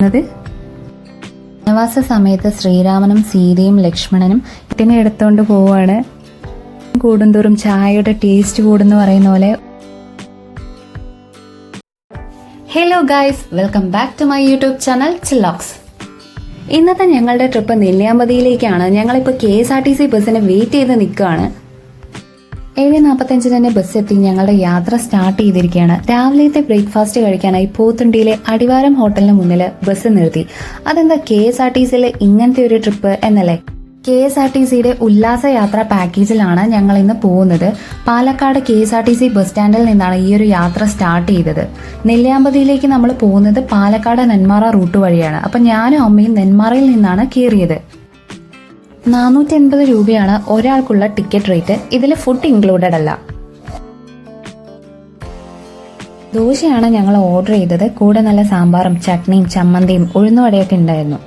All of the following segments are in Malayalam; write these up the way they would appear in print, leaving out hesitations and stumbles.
വനവാസ സമയത്ത് ശ്രീരാമനും സീതയും ലക്ഷ്മണനും ഇതിനെ എടുത്തോണ്ട് പോവാണ്. കൂടുന്തോറും ചായയുടെ ടേസ്റ്റ് കൂടുന്നു പറയുന്ന പോലെ. Hello guys, welcome back to my YouTube channel Chillox. ഇന്നത്തെ ഞങ്ങളുടെ ട്രിപ്പ് നെല്ലിയാമ്പതിയിലേക്കാണ്. ഞങ്ങളിപ്പോൾ KSRTC ബസ്സിന് വെയിറ്റ് ചെയ്ത് നിൽക്കുകയാണ്. 7:45 തന്നെ ബസ് എത്തി ഞങ്ങളുടെ യാത്ര സ്റ്റാർട്ട് ചെയ്തിരിക്കുകയാണ്. രാവിലത്തെ ബ്രേക്ക്ഫാസ്റ്റ് കഴിക്കാനായി പോത്തുണ്ടിയിലെ അടിവാരം ഹോട്ടലിന് മുന്നിൽ ബസ് നിർത്തി. അതെന്താ KSRTCയിൽ ഇങ്ങനത്തെ ഒരു ട്രിപ്പ് എന്നല്ലേ? KSRTCയുടെ ഉല്ലാസയാത്ര പാക്കേജിലാണ് ഞങ്ങൾ ഇന്ന് പോകുന്നത്. പാലക്കാട് KSRTC ബസ് സ്റ്റാൻഡിൽ നിന്നാണ് ഈ ഒരു യാത്ര സ്റ്റാർട്ട് ചെയ്തത്. നെല്ലിയാമ്പതിയിലേക്ക് നമ്മൾ പോകുന്നത് പാലക്കാട് നെന്മാറ റൂട്ട് വഴിയാണ്. അപ്പം ഞാനും അമ്മയും നെന്മാറയിൽ നിന്നാണ് കയറിയത്. 480 രൂപയാണ് ഒരാൾക്കുള്ള ടിക്കറ്റ് റേറ്റ്. ഇതിൽ ഫുഡ് ഇൻക്ലൂഡഡ് അല്ല. ദോശയാണ് ഞങ്ങൾ ഓർഡർ ചെയ്തത്. കൂടെ നല്ല സാമ്പാറും ചട്നിയും ചമ്മന്തിയും ഉഴുന്നുവടയൊക്കെ ഉണ്ടായിരുന്നു.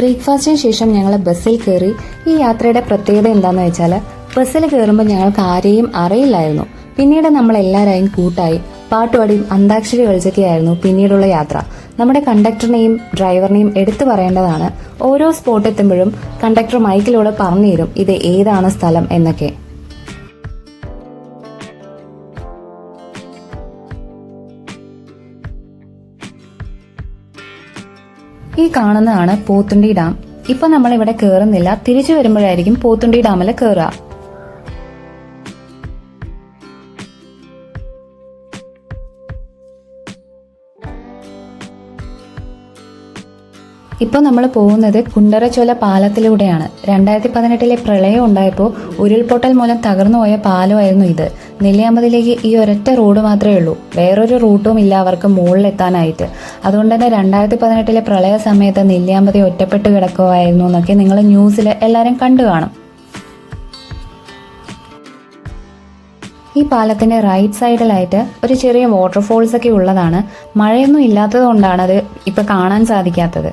ബ്രേക്ക്ഫാസ്റ്റിന് ശേഷം ഞങ്ങൾ ബസ്സിൽ കയറി. ഈ യാത്രയുടെ പ്രത്യേകത എന്താണെന്ന് വെച്ചാൽ ബസ്സിൽ കയറുമ്പോൾ ഞങ്ങൾക്ക് ആരെയും അറിയില്ലായിരുന്നു. പിന്നീട് നമ്മൾ എല്ലാവരെയും കൂട്ടായി പാട്ടുപാടിയും അന്താക്ഷരി കളിച്ചൊക്കെയായിരുന്നു പിന്നീടുള്ള യാത്ര. നമ്മുടെ കണ്ടക്ടറിനെയും ഡ്രൈവറിനെയും എടുത്തു പറയേണ്ടതാണ്. ഓരോ സ്പോട്ട് എത്തുമ്പോഴും കണ്ടക്ടർ മൈക്കിലൂടെ പറഞ്ഞു തരും ഇത് ഏതാണ് സ്ഥലം എന്നൊക്കെ. ഈ കാണുന്നതാണ് പോത്തുണ്ടി ഡാം. ഇപ്പൊ നമ്മൾ ഇവിടെ കയറുന്നില്ല, തിരിച്ചു വരുമ്പോഴായിരിക്കും പോത്തുണ്ടി ഡാമിൽ കയറുക. ഇപ്പോൾ നമ്മൾ പോകുന്നത് കുണ്ടറച്ചോല പാലത്തിലൂടെയാണ്. 2018 പ്രളയം ഉണ്ടായപ്പോൾ ഉരുൾപൊട്ടൽ മൂലം തകർന്നു പോയ പാലമായിരുന്നു ഇത്. നെല്ലിയാമ്പതിയിലേക്ക് ഈ ഒരൊറ്റ റോഡ് മാത്രമേ ഉള്ളൂ. വേറൊരു റൂട്ടും ഇല്ല അവർക്ക് മുകളിലെത്താനായിട്ട്. അതുകൊണ്ട് തന്നെ 2018 പ്രളയ സമയത്ത് നെല്ലിയാമ്പതി ഒറ്റപ്പെട്ട് കിടക്കുമായിരുന്നു എന്നൊക്കെ നിങ്ങൾ ന്യൂസിൽ എല്ലാവരും കണ്ടു കാണും. ഈ പാലത്തിന്റെ റൈറ്റ് സൈഡിലായിട്ട് ഒരു ചെറിയ വാട്ടർഫോൾസ് ഒക്കെ ഉള്ളതാണ്. മഴയൊന്നും ഇല്ലാത്തത് കൊണ്ടാണ് അത് ഇപ്പൊ കാണാൻ സാധിക്കാത്തത്.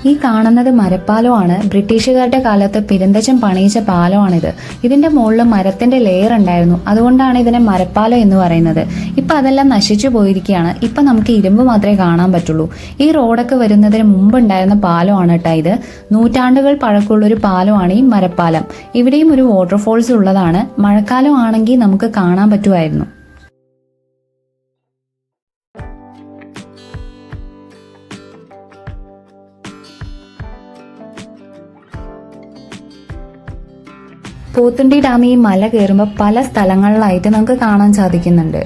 ഈ കാണുന്നത് മരപ്പാലമാണ്. ബ്രിട്ടീഷുകാരുടെ കാലത്ത് പെരുന്തച്ചൻ പണിയിച്ച പാലമാണിത്. ഇതിന്റെ മുകളിൽ മരത്തിന്റെ ലെയർ ഉണ്ടായിരുന്നു. അതുകൊണ്ടാണ് ഇതിനെ മരപ്പാലം എന്ന് പറയുന്നത്. ഇപ്പൊ അതെല്ലാം നശിച്ചു പോയിരിക്കുകയാണ്. ഇപ്പൊ നമുക്ക് ഇരുമ്പ് മാത്രമേ കാണാൻ പറ്റുള്ളൂ. ഈ റോഡൊക്കെ വരുന്നതിന് മുമ്പ് ഉണ്ടായിരുന്ന പാലമാണ് കേട്ടോ ഇത്. നൂറ്റാണ്ടുകൾ പഴക്കമുള്ളൊരു പാലമാണ് ഈ മരപ്പാലം. ഇവിടെയും ഒരു വാട്ടർഫോൾസ് ഉള്ളതാണ്. മഴക്കാലം ആണെങ്കിൽ നമുക്ക് കാണാൻ പറ്റുമായിരുന്നു. പോത്തുണ്ടി ഡാം ഈ മല കയറുമ്പോൾ പല സ്ഥലങ്ങളിലായിട്ട് നമുക്ക് കാണാൻ സാധിക്കുന്നുണ്ട്.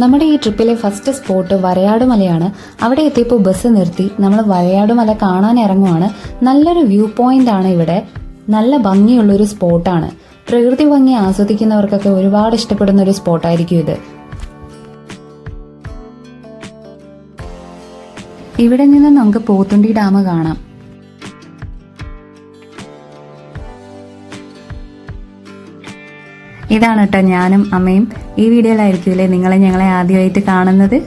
നമ്മുടെ ഈ ട്രിപ്പിലെ ഫസ്റ്റ് സ്പോട്ട് വരയാടുമലയാണ്. അവിടെ എത്തിയപ്പോൾ ബസ് നിർത്തി നമ്മൾ വരയാടുമല കാണാൻ ഇറങ്ങുവാണ്. നല്ലൊരു വ്യൂ പോയിന്റ് ആണ് ഇവിടെ. നല്ല ഭംഗിയുള്ളൊരു സ്പോട്ടാണ്. പ്രകൃതി ഭംഗി ആസ്വദിക്കുന്നവർക്കൊക്കെ ഒരുപാട് ഇഷ്ടപ്പെടുന്ന ഒരു സ്പോട്ടായിരിക്കും ഇത്. ഇവിടെ നിന്ന് നമുക്ക് പോത്തുണ്ടി ഡാം കാണാം. ഇതാണ് കേട്ടോ ഞാനും അമ്മയും. ഈ വീഡിയോയിലായിരിക്കൂലേ ഞങ്ങളെ ആദ്യമായിട്ട് കാണുന്നത്.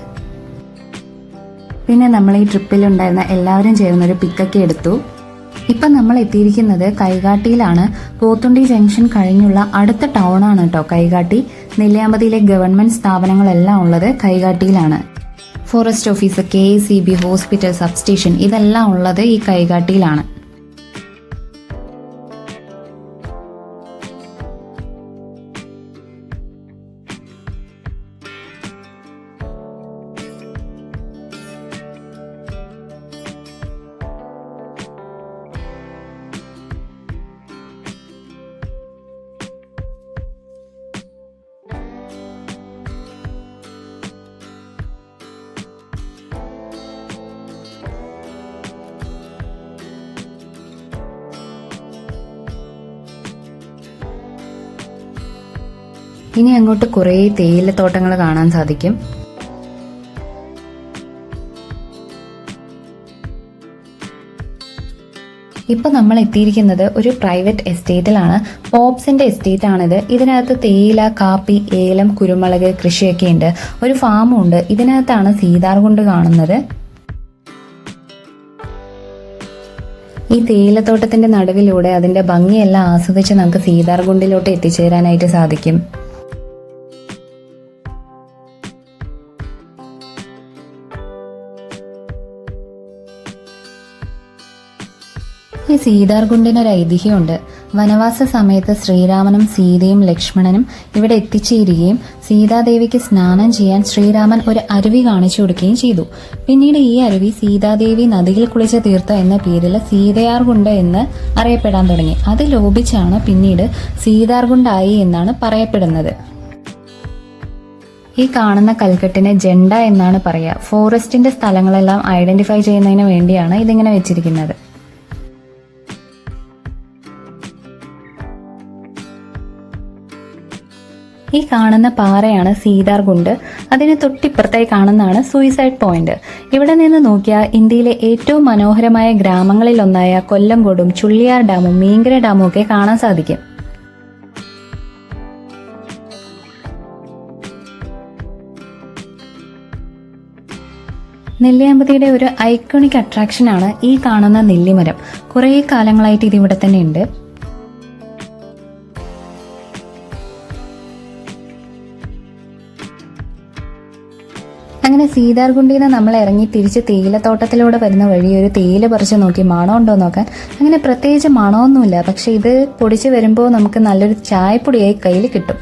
പിന്നെ നമ്മൾ ഈ ട്രിപ്പിലുണ്ടായിരുന്ന എല്ലാവരും ചേർന്നൊരു പിക്കൊക്കെ എടുത്തു. ഇപ്പം നമ്മൾ എത്തിയിരിക്കുന്നത് കൈകാട്ടിയിലാണ്. പോത്തുണ്ടി ജംഗ്ഷൻ കഴിഞ്ഞുള്ള അടുത്ത ടൗൺ ആണ് കേട്ടോ കൈകാട്ടി. നെല്ലിയാമ്പതിയിലെ ഗവൺമെന്റ് സ്ഥാപനങ്ങളെല്ലാം ഉള്ളത് കൈകാട്ടിയിലാണ്. Forest office, KECB, hospital, substation ഇതെല്ലാം ഉള്ളത് ഈ കൈകാട്ടിയിലാണ്. ഇനി അങ്ങോട്ട് കുറേ തേയിലത്തോട്ടങ്ങൾ കാണാൻ സാധിക്കും. ഇപ്പൊ നമ്മൾ എത്തിയിരിക്കുന്നത് ഒരു പ്രൈവറ്റ് എസ്റ്റേറ്റിലാണ്. പോപ്സിന്റെ എസ്റ്റേറ്റ് ആണിത്. ഇതിനകത്ത് തേയില, കാപ്പി, ഏലം, കുരുമുളക് കൃഷിയൊക്കെ ഉണ്ട്. ഒരു ഫാമും ഉണ്ട്. ഇതിനകത്താണ് സീതാർകുണ്ട് കാണുന്നത്. ഈ തേയിലത്തോട്ടത്തിന്റെ നടുവിലൂടെ അതിന്റെ ഭംഗിയെല്ലാം ആസ്വദിച്ച് നമുക്ക് സീതാർകുണ്ടിലോട്ട് എത്തിച്ചേരാനായിട്ട് സാധിക്കും. ഈ സീതാർകുണ്ടിനൊരു ഐതിഹ്യമുണ്ട്. വനവാസ സമയത്ത് ശ്രീരാമനും സീതയും ലക്ഷ്മണനും ഇവിടെ എത്തിച്ചേരുകയും സീതാദേവിക്ക് സ്നാനം ചെയ്യാൻ ശ്രീരാമൻ ഒരു അരുവി കാണിച്ചു കൊടുക്കുകയും ചെയ്തു. പിന്നീട് ഈ അരുവി സീതാദേവി നദിയിൽ കുളിച്ച തീർത്ഥം എന്ന പേരിൽ സീതയാർകുണ്ട് എന്ന് അറിയപ്പെടാൻ തുടങ്ങി. അത് ലോപിച്ചാണ് പിന്നീട് സീതാർകുണ്ടായി എന്നാണ് പറയപ്പെടുന്നത്. ഈ കാണുന്ന കൽക്കെട്ടിന് ജണ്ട എന്നാണ് പറയുക. ഫോറസ്റ്റിന്റെ സ്ഥലങ്ങളെല്ലാം ഐഡന്റിഫൈ ചെയ്യുന്നതിന് വേണ്ടിയാണ് ഇതിങ്ങനെ വെച്ചിരിക്കുന്നത്. ഈ കാണുന്ന പാറയാണ് സീതാർകുണ്ട്. അതിന് തൊട്ടിപ്പുറത്തായി കാണുന്നതാണ് സൂയിസൈഡ് പോയിന്റ്. ഇവിടെ നിന്ന് നോക്കിയാൽ ഇന്ത്യയിലെ ഏറ്റവും മനോഹരമായ ഗ്രാമങ്ങളിലൊന്നായ കൊല്ലംകോടും ചുള്ളിയാർ ഡാമും മീങ്കര ഡാമും ഒക്കെ കാണാൻ സാധിക്കും. നെല്ലിയാമ്പതിയുടെ ഒരു ഐക്കോണിക് അട്രാക്ഷനാണ് ഈ കാണുന്ന നെല്ലിമരം. കുറേ കാലങ്ങളായിട്ട് ഇത് ഇവിടെ തന്നെ ഉണ്ട്. അങ്ങനെ സീതാർകുണ്ടിൽ നിന്ന് നമ്മൾ ഇറങ്ങി തിരിച്ച് തേയിലത്തോട്ടത്തിലൂടെ വരുന്ന വഴി ഒരു തേയില പറിച്ച് നോക്കി മണം ഉണ്ടോ നോക്കാൻ. അങ്ങനെ പ്രത്യേകിച്ച് മണമൊന്നുമില്ല. പക്ഷെ ഇത് പൊടിച്ച് വരുമ്പോൾ നമുക്ക് നല്ലൊരു ചായപ്പൊടിയായി കയ്യിൽ കിട്ടും.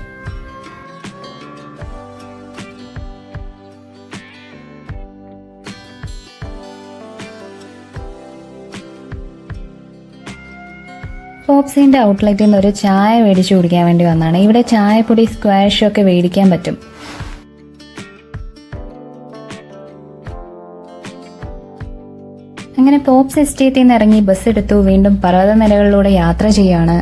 പോപ്സിന്റെ ഔട്ട്ലെറ്റിൽ നിന്ന് ഒരു ചായ മേടിച്ചു കുടിക്കാൻ വേണ്ടി വന്നതാണ്. ഇവിടെ ചായപ്പൊടി, സ്ക്വാഷും ഒക്കെ മേടിക്കാൻ പറ്റും. അങ്ങനെ പോപ്സ് എസ്റ്റേറ്റിൽ നിന്ന് ഇറങ്ങി ബസ് എടുത്തു വീണ്ടും പർവ്വതനിരകളിലൂടെ യാത്ര ചെയ്യാണ്.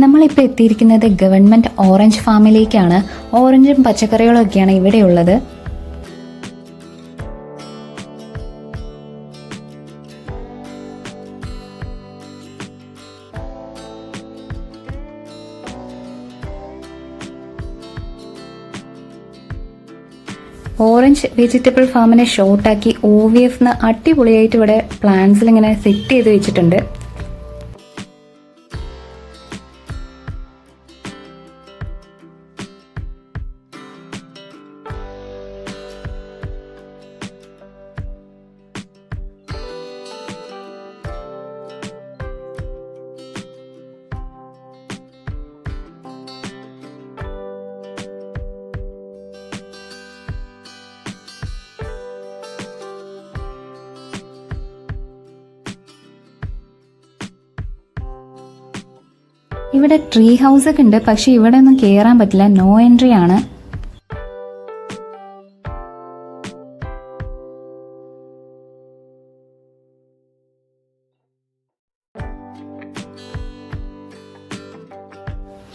നമ്മളിപ്പോൾ എത്തിയിരിക്കുന്നത് ഗവൺമെന്റ് ഓറഞ്ച് ഫാമിലേക്കാണ്. ഓറഞ്ചും പച്ചക്കറികളും ഒക്കെയാണ് ഇവിടെയുള്ളത്. ഓറഞ്ച് വെജിറ്റബിൾ ഫാമിനെ ഷോർട്ടാക്കി OVF അടിപൊളിയായിട്ട് ഇവിടെ പ്ലാന്റ്സിൽ ഇങ്ങനെ സെറ്റ് ചെയ്ത് വെച്ചിട്ടുണ്ട്. ഇവിടെ ട്രീ ഹൗസ് ഒക്കെ ഉണ്ട്. പക്ഷെ ഇവിടെ ഒന്നും കയറാൻ പറ്റില്ല, നോ എൻട്രി ആണ്.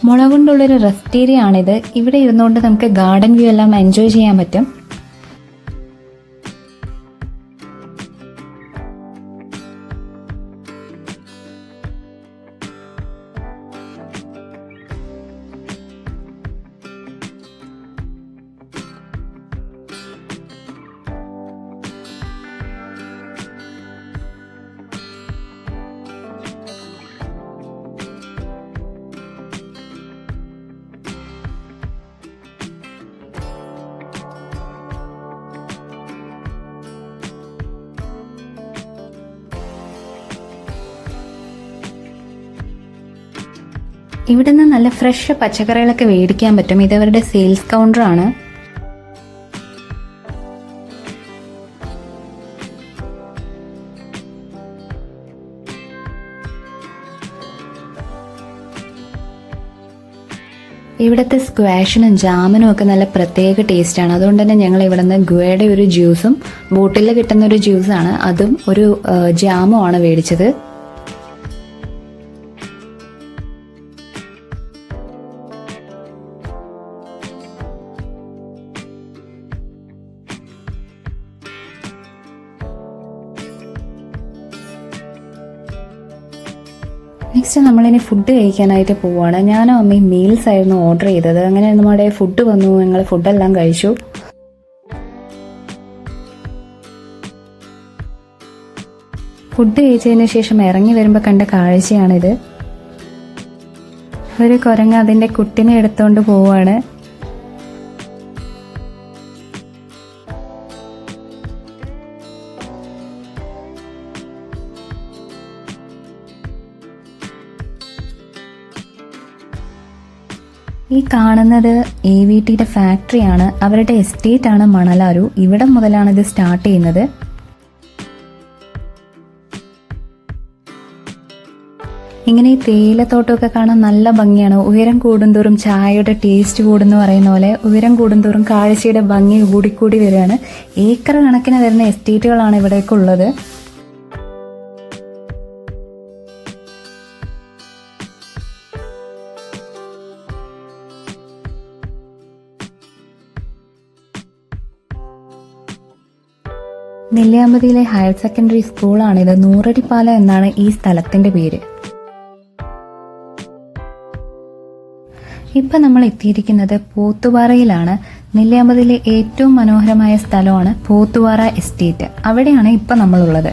മുള കൊണ്ടുള്ളൊരു റെസ്റ്റ് ഏരിയ ആണിത്. ഇവിടെ ഇരുന്നുകൊണ്ട് നമുക്ക് ഗാർഡൻ വ്യൂ എല്ലാം എൻജോയ് ചെയ്യാൻ പറ്റും. ഇവിടെ നിന്ന് നല്ല ഫ്രഷ് പച്ചക്കറികളൊക്കെ മേടിക്കാൻ പറ്റും. ഇതവരുടെ സെയിൽസ് കൗണ്ടറാണ്. ഇവിടുത്തെ സ്ക്വാഷിനും ജാമിനും ഒക്കെ നല്ല പ്രത്യേക ടേസ്റ്റാണ്. അതുകൊണ്ട് തന്നെ ഞങ്ങൾ ഇവിടെ നിന്ന് ഗുവയുടെ ഒരു ജ്യൂസും ബോട്ടിൽ കിട്ടുന്ന ഒരു ജ്യൂസാണ് അതും ഒരു ജാമും ആണ് മേടിച്ചത്. നെക്സ്റ്റ് നമ്മളിനി ഫുഡ് കഴിക്കാനായിട്ട് പോവുകയാണ്. ഞാനും അമ്മയും മീൽസ് ആയിരുന്നു ഓർഡർ ചെയ്തത്. അങ്ങനെ നമ്മുടെ ഫുഡ് വന്നു, ഞങ്ങൾ ഫുഡെല്ലാം കഴിച്ചു. ഫുഡ് കഴിച്ചതിന് ശേഷം ഇറങ്ങി വരുമ്പോൾ കണ്ട കാഴ്ചയാണിത്. ഒരു കുരങ്ങ് അതിൻ്റെ കുട്ടിനെ എടുത്തുകൊണ്ട് പോവുകയാണ്. ഈ കാണുന്നത് AVTയുടെ ഫാക്ടറിയാണ്. അവരുടെ എസ്റ്റേറ്റ് ആണ് മണലാരു. ഇവിടെ മുതലാണ് ഇത് സ്റ്റാർട്ട് ചെയ്യുന്നത്. ഇങ്ങനെ ഈ തേയിലത്തോട്ടമൊക്കെ കാണാൻ നല്ല ഭംഗിയാണ്. ഉയരം കൂടുന്തോറും ചായയുടെ ടേസ്റ്റ് കൂടുന്നു പറയുന്ന പോലെ ഉയരം കൂടുന്തോറും കാഴ്ചയുടെ ഭംഗി കൂടിക്കൂടി വരികയാണ്. ഏക്കർ കണക്കിന് വരുന്ന എസ്റ്റേറ്റുകളാണ് ഇവിടേക്ക് ഉള്ളത്. നെല്ലിയാമ്പതിയിലെ ഹയർ സെക്കൻഡറി സ്കൂളാണിത്. നൂറടിപ്പാലം എന്നാണ് ഈ സ്ഥലത്തിന്റെ പേര്. ഇപ്പൊ നമ്മൾ എത്തിയിരിക്കുന്നത് പോത്തുപാറയിലാണ്. നെല്ലിയാമ്പതിയിലെ ഏറ്റവും മനോഹരമായ സ്ഥലമാണ് പോത്തുപാറ എസ്റ്റേറ്റ്. അവിടെയാണ് ഇപ്പൊ നമ്മളുള്ളത്.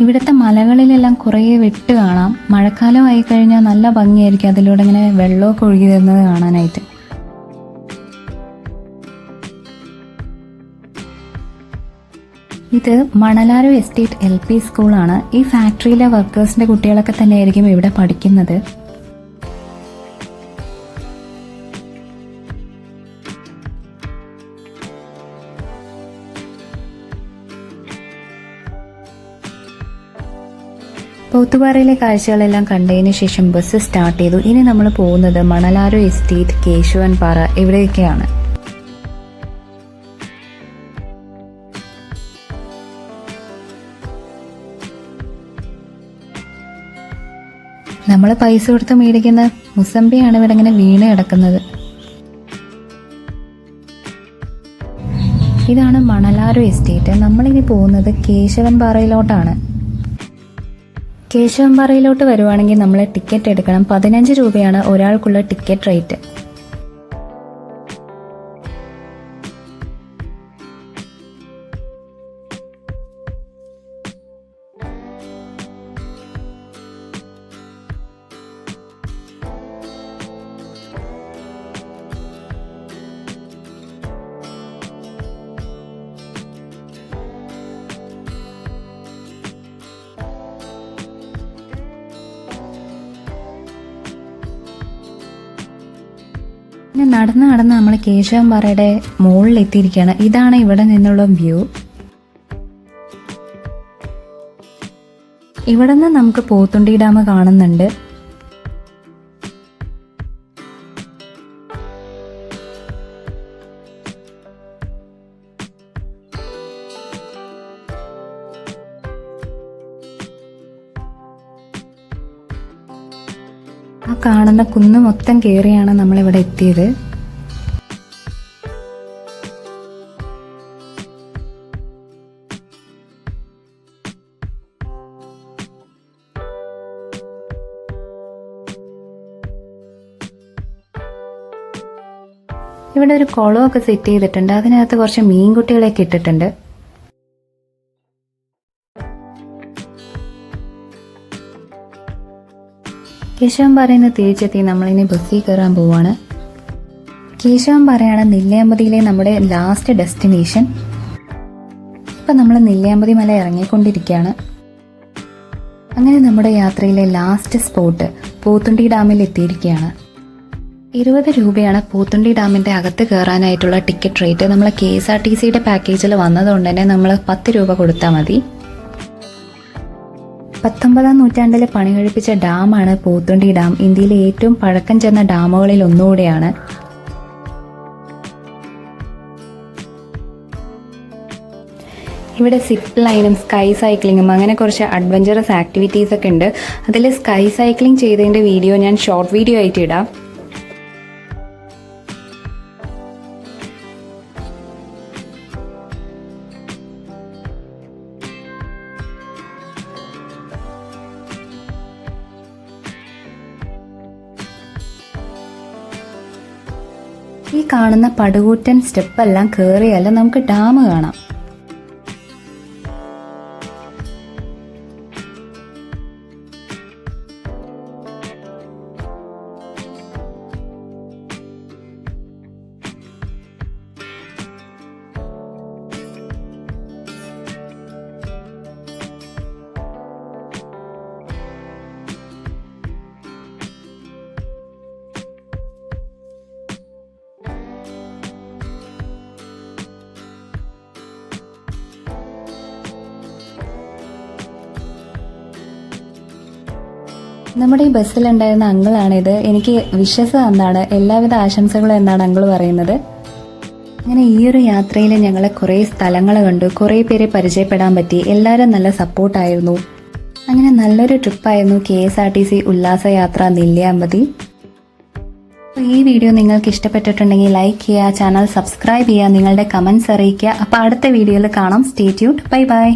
ഇവിടുത്തെ മലകളിലെല്ലാം കുറേ വെട്ട് കാണാം. മഴക്കാലം ആയി കഴിഞ്ഞാൽ നല്ല ഭംഗിയായിരിക്കും അതിലൂടെ ഇങ്ങനെ വെള്ളമൊക്കെ ഒഴുകി വരുന്നത് കാണാനായിട്ട്. ഇത് മണലാരു എസ്റ്റേറ്റ് LP സ്കൂളാണ്. ഈ ഫാക്ടറിയിലെ വർക്കേഴ്സിന്റെ കുട്ടികളൊക്കെ തന്നെയായിരിക്കും ഇവിടെ പഠിക്കുന്നത്. പോത്തുപാറയിലെ കാഴ്ചകളെല്ലാം കണ്ടതിന് ശേഷം ബസ് സ്റ്റാർട്ട് ചെയ്തു. ഇനി നമ്മൾ പോകുന്നത് മണലാരു എസ്റ്റേറ്റ്, കേശവൻ പാറ ഇവിടെയൊക്കെയാണ്. നമ്മൾ പൈസ കൊടുത്ത് മേടിക്കുന്ന മുസമ്പിയാണ് ഇവിടെ ഇങ്ങനെ വീണ് കിടക്കുന്നത്. ഇതാണ് മണലാരു എസ്റ്റേറ്റ്. നമ്മളിനി പോകുന്നത് കേശവൻ പാറയിലോട്ടാണ്. കേശവൻപാറയിലോട്ട് വരുവാണെങ്കിൽ നമ്മൾ ടിക്കറ്റ് എടുക്കണം. 15 രൂപയാണ് ഒരാൾക്കുള്ള ടിക്കറ്റ് റേറ്റ്. പിന്നെ നടന്ന് നമ്മൾ കേശവൻപാറയുടെ മുകളിൽ എത്തിയിരിക്കുകയാണ്. ഇതാണ് ഇവിടെ നിന്നുള്ള വ്യൂ. ഇവിടെ നിന്ന് നമുക്ക് പോത്തുണ്ടി ഡാം കാണുന്നുണ്ട്. ആ കാണുന്ന കുന്ന് മൊത്തം കയറിയാണ് നമ്മളിവിടെ എത്തിയത്. ഇവിടെ ഒരു കുളമൊക്കെ സെറ്റ് ചെയ്തിട്ടുണ്ട്. അതിനകത്ത് കുറച്ച് മീൻകുട്ടികളെയൊക്കെ ഇട്ടിട്ടുണ്ട്. കേശവൻപാറയിൽ നിന്ന് തിരിച്ചെത്തി നമ്മളിനി ബസ്സിൽ കയറാൻ പോവാണ്. കേശവൻപാറയാണ് നെല്ലിയാമ്പതിയിലെ നമ്മുടെ ലാസ്റ്റ് അങ്ങനെ നമ്മുടെ യാത്രയിലെ ലാസ്റ്റ് സ്പോട്ട് പോത്തുണ്ടി ഡാമിൽ എത്തിയിരിക്കുകയാണ്. 20 രൂപയാണ് പോത്തുണ്ടി ഡാമിൻ്റെ അകത്ത് കയറാനായിട്ടുള്ള ടിക്കറ്റ് റേറ്റ്. നമ്മൾ KSRTCയുടെ പാക്കേജിൽ വന്നതുകൊണ്ട് തന്നെ നമ്മൾ 10 രൂപ കൊടുത്താൽ മതി. 19-ാം നൂറ്റാണ്ടിൽ പണി കഴിപ്പിച്ച ഡാമാണ് പോത്തുണ്ടി ഡാം. ഇന്ത്യയിലെ ഏറ്റവും പഴക്കം ചെന്ന ഡാമുകളിൽ ഒന്നുകൂടെയാണ്. ഇവിടെ സിപ്പ് ലൈനും സ്കൈ സൈക്ലിങ്ങും അങ്ങനെ കുറച്ച് അഡ്വഞ്ചറസ് ആക്ടിവിറ്റീസ് ഒക്കെ ഉണ്ട്. അതിൽ സ്കൈ സൈക്ലിംഗ് ചെയ്തതിൻ്റെ വീഡിയോ ഞാൻ ഷോർട്ട് വീഡിയോ ആയിട്ട് ഇടാം. ഈ കാണുന്ന പടുകൂറ്റൻ സ്റ്റെപ്പെല്ലാം കയറിയാൽ നമുക്ക് ഡാം കാണാം. നമ്മുടെ ഈ ബസ്സിലുണ്ടായിരുന്ന അങ്കിളാണിത്. എനിക്ക് വിശ്വസ് തന്നാണ്. എല്ലാവിധ ആശംസകളും എന്നാണ് അങ്കിൾ പറയുന്നത്. അങ്ങനെ ഈ ഒരു യാത്രയിൽ ഞങ്ങൾ കുറേ സ്ഥലങ്ങൾ കണ്ടു, കുറേ പേരെ പരിചയപ്പെടാൻ പറ്റി. എല്ലാവരും നല്ല സപ്പോർട്ടായിരുന്നു. അങ്ങനെ നല്ലൊരു ട്രിപ്പായിരുന്നു KSRTC ഉല്ലാസയാത്ര നെല്ലിയാമ്പതി. ഈ വീഡിയോ നിങ്ങൾക്ക് ഇഷ്ടപ്പെട്ടിട്ടുണ്ടെങ്കിൽ ലൈക്ക് ചെയ്യുക, ചാനൽ സബ്സ്ക്രൈബ് ചെയ്യുക, നിങ്ങളുടെ കമൻസ് അറിയിക്കുക. അപ്പോൾ അടുത്ത വീഡിയോയിൽ കാണാം. Stay tuned. Bye bye.